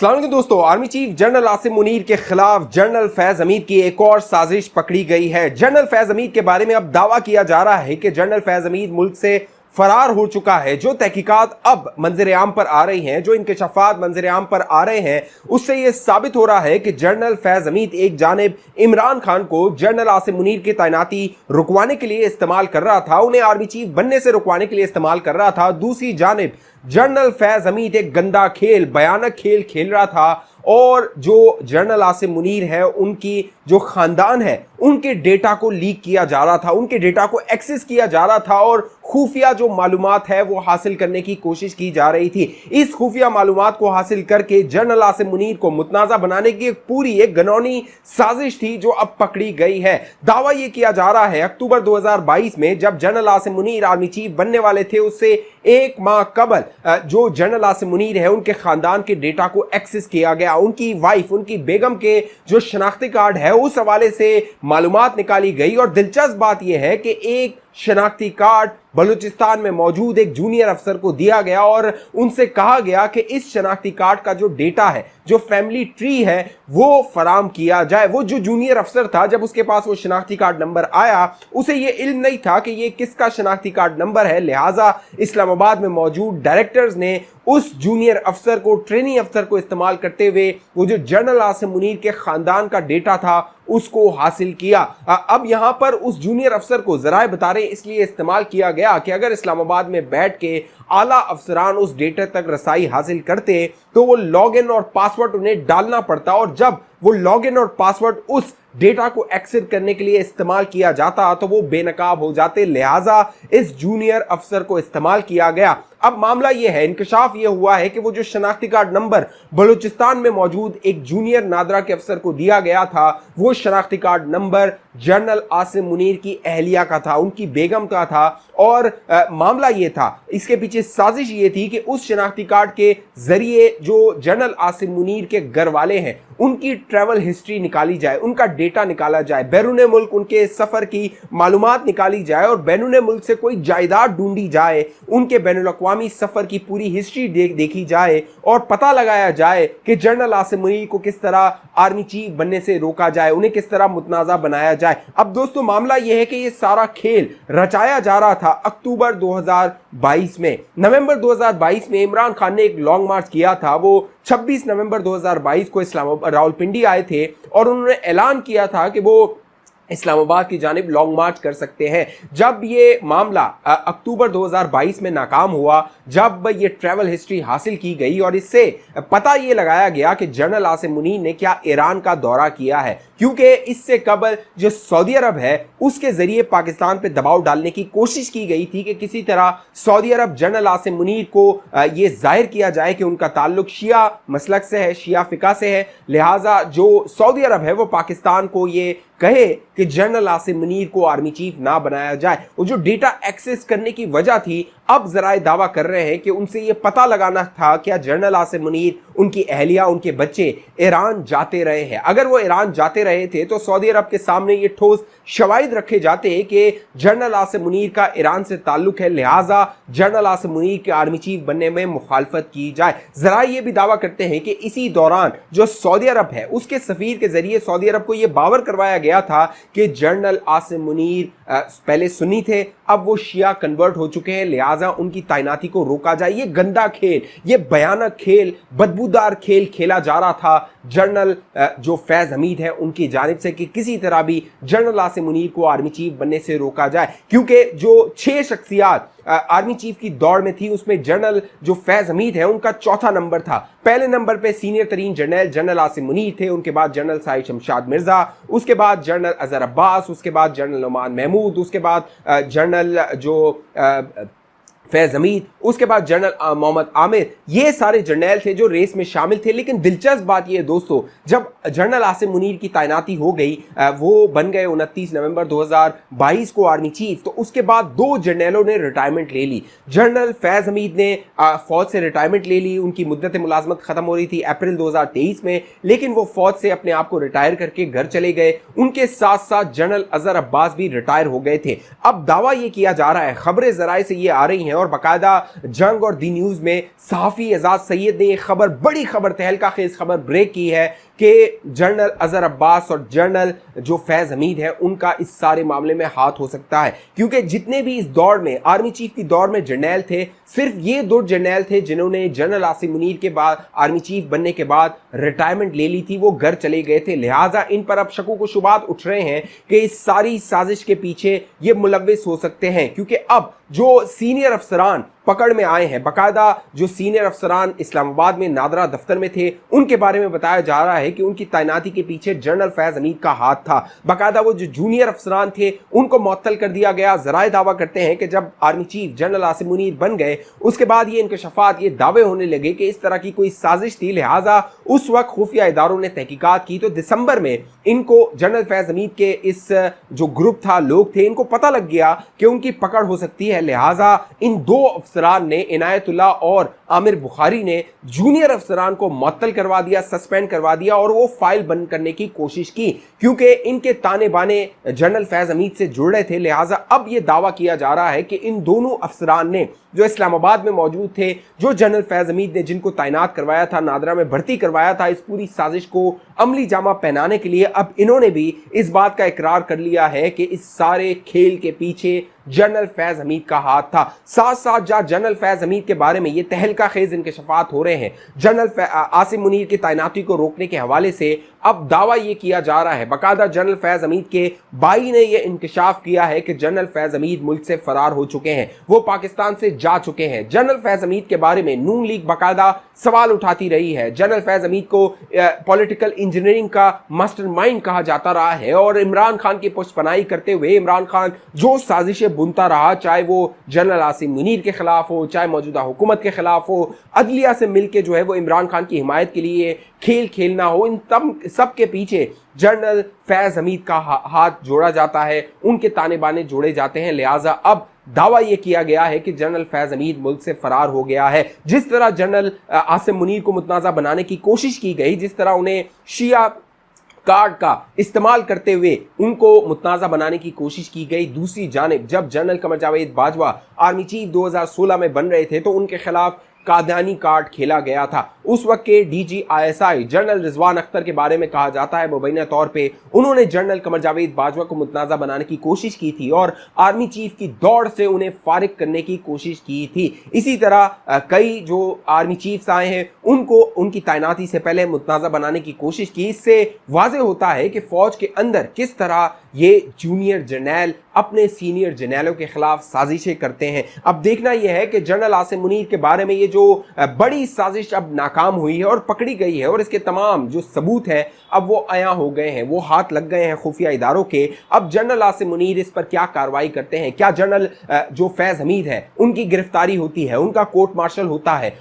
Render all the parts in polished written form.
अस्सलाम वालेकुम दोस्तों, army chief general Asim Munir के खिलाफ जनरल फैज हमीद की एक और साजिश पकड़ी गई है। जनरल फैज हमीद के बारे में अब दावा किया जा रहा है कि जनरल फैज हमीद मुल्क से फरार हो चुका है। जो तहकीकात अब मंजर आम पर आ रही हैं, जो इंकशाफात मंजर आम पर आ रहे हैं, उससे यह साबित हो रहा है कि जनरल फैज हमीद एक जानिब इमरान खान को जनरल आसिम मुनीर की तैनाती रुकवाने के लिए इस्तेमाल कर रहा था, उन्हें आर्मी चीफ बनने से रुकवाने के लिए इस्तेमाल कर रहा था। दूसरी जानिब जनरल फैज हमीद एक गंदा खेल, भयानक खेल खेल रहा था और जो जनरल आसिम मुनीर है, उनकी जो खानदान है, उनके डेटा को लीक किया जा रहा था, उनके डेटा को एक्सेस किया जा रहा था और खुफिया जो मालूमात है वो हासिल करने की कोशिश की जा रही थी। इस खुफिया मालूमात को हासिल करके जनरल आसिम मुनीर को मुतनाज़ा बनाने की एक घिनौनी साजिश थी जो अब पकड़ी गई है। दावा यह किया जा रहा है अक्टूबर 2022 में जब general Asim Munir army chief बनने वाले थे, उससे एक माह कबल जो जनरल आसिम मुनीर है उनके खानदान के डेटा को एक्सेस किया गया। उनकी वाइफ, उनकी बेगम के जो शनाख्ती कार्ड है उस हवाले से मालूमात निकाली गई और दिलचस्प बात यह है कि एक शनाख्ती कार्ड बलूचिस्तान में मौजूद एक जूनियर अफसर को दिया गया और उनसे कहा गया कि इस शनाख्ती कार्ड का जो डेटा है, जो फैमिली ट्री है, वो फराम किया जाए। वो जो जूनियर अफसर था, जब उसके पास वो शनाख्ती कार्ड नंबर आया, उसे ये इल्म नहीं था कि ये किसका शनाख्ती कार्ड नंबर है। लिहाजा इस्लामाबाद में मौजूद डायरेक्टर्स ने उस जूनियर अफसर को, ट्रेनी अफसर को इस्तेमाल करते हुए वो जो जनरल आसिम मुनीर के खानदान का डेटा था उसको हासिल किया। अब यहां पर उस जूनियर अफसर को जराए बता रहे इसलिए इस्तेमाल किया गया कि अगर इस्लामाबाद में बैठ के आला अफसरान उस डेटा तक रसाई हासिल करते तो वो लॉगिन और पासवर्ड उन्हें डालना पड़ता और जब वो लॉगिन और पासवर्ड उस डेटा को एक्सेस करने के लिए इस्तेमाल किया जाता तो वो बेनकाब हो जाते। लिहाजा इस जूनियर अफसर को इस्तेमाल किया गया। अब मामला यह है, इंकशाफ यह हुआ है कि वो जो शनाख्ती कार्ड नंबर बलूचिस्तान में मौजूद एक जूनियर नादरा के अफसर को दिया गया था, वो शनाख्ती card number general Asim Munir की अहलिया का था, उनकी बेगम का था। और मामला यह था, इसके पीछे साजिश ये थी कि उस शनाख्ती कार्ड के जरिए जो जनरल आसिम मुनीर के घर वाले हैं उनकी ट्रैवल हिस्ट्री निकाली जाए, उनका डेटा निकाला जाए, बैरून मुल्क उनके सफर की मालूमात निकाली जाए और बैरून मुल्क से कोई जायदाद ढूंढी जाए, उनके बैनुल-अक़वामी सफर की पूरी हिस्ट्री देखी जाए और पता लगाया जाए कि जनरल आसिम मुनीर को किस तरह आर्मी चीफ बनने से रोका जाए, उन्हें किस तरह मुतनाज़ा बनाया जाए। अब दोस्तों मामला यह है कि ये सारा खेल रचाया जा रहा था अक्टूबर 2022 में। नवंबर 2022 में इमरान खान ने एक लॉन्ग मार्च किया था। वो 26 नवंबर 2022 को रावलपिंडी आए थे और उन्होंने ऐलान किया था कि वो इस्लामाबाद की जानिब लॉन्ग मार्च कर सकते हैं। जब ये मामला अक्टूबर 2022 में नाकाम हुआ, जब ये ट्रैवल हिस्ट्री हासिल की गई और इससे पता ये लगाया गया कि जनरल आसिम मुनीर ने क्या ईरान का दौरा किया है, क्योंकि इससे कबल जो सऊदी अरब है उसके जरिए पाकिस्तान पे दबाव डालने की कोशिश की गई थी कि किसी तरह सऊदी अरब जनरल आसिम मुनीर को ये जाहिर किया जाए कि उनका ताल्लुक शिया मसलक से है, शिया फिका से है। लिहाजा जो सऊदी अरब है वो पाकिस्तान को ये कहे कि जनरल आसिम मुनीर को आर्मी चीफ ना बनाया जाए। वो जो डेटा एक्सेस करने की वजह थी, अब जराए दावा कर रहे हैं कि उनसे ये पता लगाना था क्या जनरल आसिम मुनीर, उनकी अहलिया, उनके बच्चे ईरान जाते रहे हैं। अगर वो ईरान जाते रहे थे तो सऊदी अरब के सामने ये ठोस शवाहिद रखे जाते कि जनरल आसिम मुनीर का ईरान से ताल्लुक है, लिहाजा जनरल आसिम मुनीर के आर्मी चीफ बनने में मुखालफत की जाए। जरा ये भी दावा करते हैं कि इसी दौरान जो सऊदी अरब है उसके सफीर के जरिए सऊदी अरब को यह बावर करवाया गया था कि जनरल आसिम मुनीर पहले सुन्नी थे, अब वो शिया कन्वर्ट हो चुके हैं, लिहाजा उनकी तैनाती को रोका जाए। ये गंदा खेल, ये भयानक खेल, बदबूदार खेल खेला जा रहा था जनरल जो फैज हमीद है उनकी जानिब से कि किसी तरह भी जनरल आसिम मुनीर को आर्मी चीफ बनने से रोका जाए। क्योंकि जो 6 शख्सियात आर्मी चीफ की दौड़ में थी उसमें जनरल जो फैज हमीद है उनका चौथा नंबर था। पहले नंबर पे सीनियर तरीन जर्नल जनरल आसिम मुनीर थे, उनके बाद जनरल साहिब शमशाद मिर्जा, उसके बाद जनरल अजहर अब्बास, उसके बाद जनरल नुमान महमूद, उसके बाद जनरल जो फैज हमीद, उसके बाद जनरल मोहम्मद आमिर। ये सारे जर्नल थे जो रेस में शामिल थे। लेकिन दिलचस्प बात ये दोस्तों, जब जनरल आसिम मुनीर की तैनाती हो गई, वो बन गए 29 नवंबर 2022 को आर्मी चीफ, तो उसके बाद 2 जर्नलों ने रिटायरमेंट ले ली। जनरल फैज हमीद ने फौज से रिटायरमेंट ले ली, उनकी मुद्दत मुलाजमत खत्म हो रही थी अप्रैल 2023 में, लेकिन वो फौज से अपने आप को रिटायर करके घर चले गए। उनके साथ साथ जनरल अजहर अब्बास भी रिटायर हो गए थे। अब दावा ये किया जा रहा है, खबरें जराए से ये आ रही हैं और बाकायदा जंग और दी न्यूज़ में सहाफ़ी एजाज सैयद ने एक खबर, बड़ी खबर, तहलका खेज खबर ब्रेक की है कि जनरल अजहर अब्बास और जनरल जो फैज़ हमीद है उनका इस सारे मामले में हाथ हो सकता है, क्योंकि जितने भी इस दौर में आर्मी चीफ की दौर में जर्नैल थे, सिर्फ ये 2 जर्नैल थे जिन्होंने जनरल आसिम मुनीर के बाद आर्मी चीफ बनने के बाद रिटायरमेंट ले ली थी, वो घर चले गए थे। लिहाजा इन पर अब शकों को शुबात उठ रहे हैं कि इस सारी साजिश के पीछे ये मुलव्विस हो सकते हैं, क्योंकि अब जो सीनियर अफसरान पकड़ में आए हैं, बाकायदा जो सीनियर अफसरान इस्लामाबाद में नादरा दफ्तर में थे, उनके बारे में बताया जा रहा है कि उनकी तैनाती के पीछे जनरल फैज़ हमीद का हाथ था। बाकायदा वो जो जूनियर अफसरान थे उनको मुअत्तल कर दिया गया। ज़राए दावा करते हैं कि जब army chief general Asim Munir बन गए उसके बाद ये इंकशाफात, ये दावे होने लगे कि इस तरह की कोई साजिश थी। लिहाजा उस वक्त खुफिया इदारों ने तहकीकात की तो दिसंबर में इनको, जनरल फैज़ हमीद के इस जो ग्रुप था, लोग थे, इनको पता लग गया कि उनकी पकड़ हो सकती है। लिहाजा इन 2 अफसरान ने, इनायतुल्लाह और आमिर बुखारी ने, जूनियर अफसरान को मुअत्तल करवा दिया, सस्पेंड करवा दिया और वो फाइल बंद करने की कोशिश की, क्योंकि इनके ताने बाने जनरल फैज़ हमीद से जुड़ रहे थे। लिहाजा अब ये दावा किया जा रहा है कि इन दोनों अफसरान ने, जो इस्लामाबाद में मौजूद थे, जो जनरल फैज़ हमीद ने जिनको तैनात करवाया था, नादरा में भर्ती करवाया था, इस पूरी साजिश को अमली जामा पहनाने के लिए अब इन्होंने भी इस बात का इकरार कर लिया है कि इस सारे खेल के पीछे जनरल फैज़ हमीद का हाथ था। साथ साथ जहाँ जनरल फैज़ हमीद के बारे में ये तहलका खेज इंकशाफात हो रहे हैं, जनरल आसिम मुनीर की तैनाती को रोकने के हवाले से अब दावा ये किया जा रहा है, बाकायदा जनरल फैज़ हमीद के भाई ने ये इंकशाफ किया है कि जनरल फैज़ हमीद मुल्क से फरार हो चुके हैं, वो पाकिस्तान से जा चुके हैं। जनरल फैज़ हमीद के बारे में नून लीग बाकायदा सवाल उठाती रही है। जनरल फैज़ हमीद को पॉलिटिकल इंजीनियरिंग का मास्टरमाइंड कहा जाता रहा है और इमरान खान की पुष्पनाई करते हुए इमरान खान जो साजिशें बुनता रहा, चाहे वो जनरल आसिम मुनीर के खिलाफ हो, चाहे मौजूदा हुकूमत के खिलाफ हो, अदलिया से मिलकर जो है वो इमरान खान की हिमायत के लिए खेल खेलना हो, इन सब के पीछे जनरल फैज़ हमीद का हाथ जोड़ा जाता है, उनके ताने बाने जोड़े जाते हैं। लिहाजा अब दावा यह किया गया है कि जनरल फैज़ हमीद मुल्क से फरार हो गया है। जिस तरह जनरल आसिम मुनीर को मुतनाज़ा बनाने की कोशिश की गई, जिस तरह उन्हें शिया कार्ड का इस्तेमाल करते हुए उनको मुतनाज़ा बनाने की कोशिश की गई, दूसरी जानिब जब general Qamar Javed Bajwa army chief 2016 में बन रहे थे तो उनके खिलाफ कादियानी कार्ड खेला गया था। उस वक्त के DGISI जनरल रिजवान अख्तर के बारे में कहा जाता है मुबैना तौर पे उन्होंने जनरल कमर जावेद बाजवा को मुतनाज़ा बनाने की कोशिश की थी और आर्मी चीफ की दौड़ से उन्हें फारिग करने की कोशिश की थी। इसी तरह कई जो आर्मी चीफ्स आए हैं उनको उनकी तैनाती से पहले मुतनाज़ा बनाने की कोशिश की। इससे वाज़े होता है कि फौज के अंदर किस तरह ये जूनियर जर्नैल अपने सीनियर जर्नैलों के खिलाफ साजिशें करते हैं। अब देखना यह है कि जनरल आसिम मुनीर के बारे में ये जो बड़ी साजिश अब नाकाम हुई है और पकड़ी गई है और इसके तमाम जो सबूत है अब वो आया हो गए हैं, वो हाथ लग गए हैं खुफिया इदारों के। अब जनरल आसिम मुनीर इस पर क्या कार्रवाई करते हैं, क्या जनरल जो फैज़ हमीद है उनकी गिरफ्तारी होती है, उनका कोर्ट मार्शल होता है,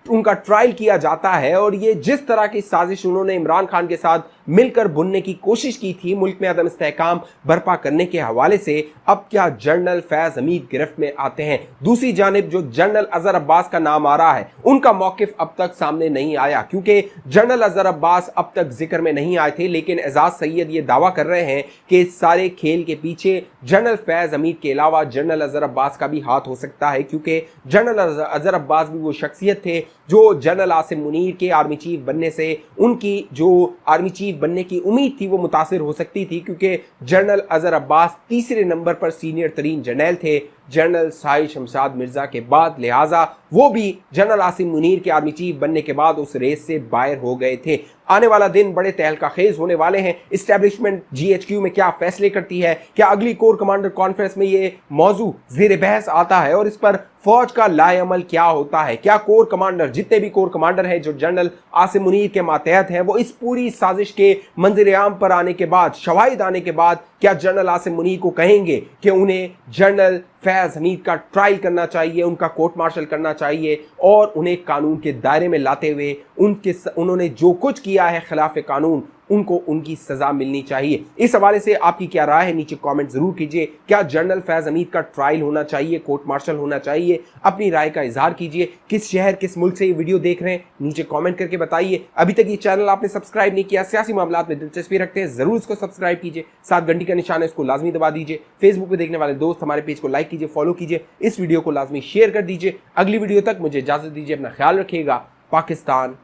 उनका ट्रायल किया जाता है, और ये जिस तरह की साजिश उन्होंने इमरान खान के साथ मिलकर बुनने की कोशिश की थी मुल्क में अदम इस्तेहकाम बर्पा करने के हवाले से, अब क्या जनरल फैज़ हमीद गिरफ्त में आते हैं। दूसरी जानिब जो जनरल अजहर अब्बास का नाम आ रहा है उनका मौकिफ अब तक सामने नहीं आया, क्योंकि जनरल अजहर अब्बास अब तक जिक्र में नहीं आए थे, लेकिन एजाज सैयद ये दावा कर रहे हैं कि इस सारे खेल के पीछे जनरल फैज़ हमीद के अलावा जनरल अजहर अब्बास का भी हाथ हो सकता है, क्योंकि जनरल अजहर अब्बास भी वो शख्सियत थे जो जनरल आसिम मुनीर के आर्मी चीफ बनने से, उनकी जो आर्मी चीफ बनने की उम्मीद थी वो मुतासिर हो सकती थी, क्योंकि जनरल अजहर अब्बास तीसरे नंबर पर सीनियर तरीन जर्नैल थे जनरल साहिल शमशाद मिर्जा के बाद। लिहाजा वो भी जनरल आसिम मुनीर के आर्मी चीफ बनने के बाद उस रेस से बाहर हो गए थे। आने वाला दिन बड़े तहलका खेज होने वाले हैं। इस्टेब्लिशमेंट GHQ में क्या फैसले करती है, क्या अगली कोर कमांडर कॉन्फ्रेंस में ये मौजू ज़ेर बहस आता है और इस पर फौज का लाएअमल क्या होता है, क्या कोर कमांडर, जितने भी कोर कमांडर हैं जो जनरल आसिम मुनीर के मातहत हैं, वो इस पूरी साजिश के मंजर आम पर आने के बाद, शवाहिद आने के बाद, क्या जनरल आसिम मुनीर को कहेंगे कि उन्हें जनरल फैज़ हमीद का ट्रायल करना चाहिए, उनका कोर्ट मार्शल करना चाहिए और उन्हें कानून के दायरे में लाते हुए उन्होंने जो कुछ किया है खिलाफ कानून उनको उनकी सजा मिलनी चाहिए। इस हवाले से आपकी क्या राय है, नीचे कमेंट जरूर कीजिए। क्या जनरल फैज हमीद का ट्रायल होना चाहिए, कोर्ट मार्शल होना चाहिए? अपनी राय का इजहार कीजिए। किस शहर किस मुल्क से ये वीडियो देख रहे हैं नीचे कमेंट करके बताइए। अभी तक ये चैनल आपने सब्सक्राइब नहीं किया, सियासी मामलात में दिलचस्पी रखते हैं, जरूर इसको सब्सक्राइब कीजिए। साथ घंटी का निशान है, इसको लाजमी दबा दीजिए। फेसबुक पे देखने वाले दोस्त हमारे पेज को लाइक कीजिए, फॉलो कीजिए, इस वीडियो को लाजमी शेयर कर दीजिए। अगली वीडियो तक मुझे इजाजत दीजिए, अपना ख्याल रखिएगा। पाकिस्तान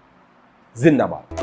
जिंदाबाद।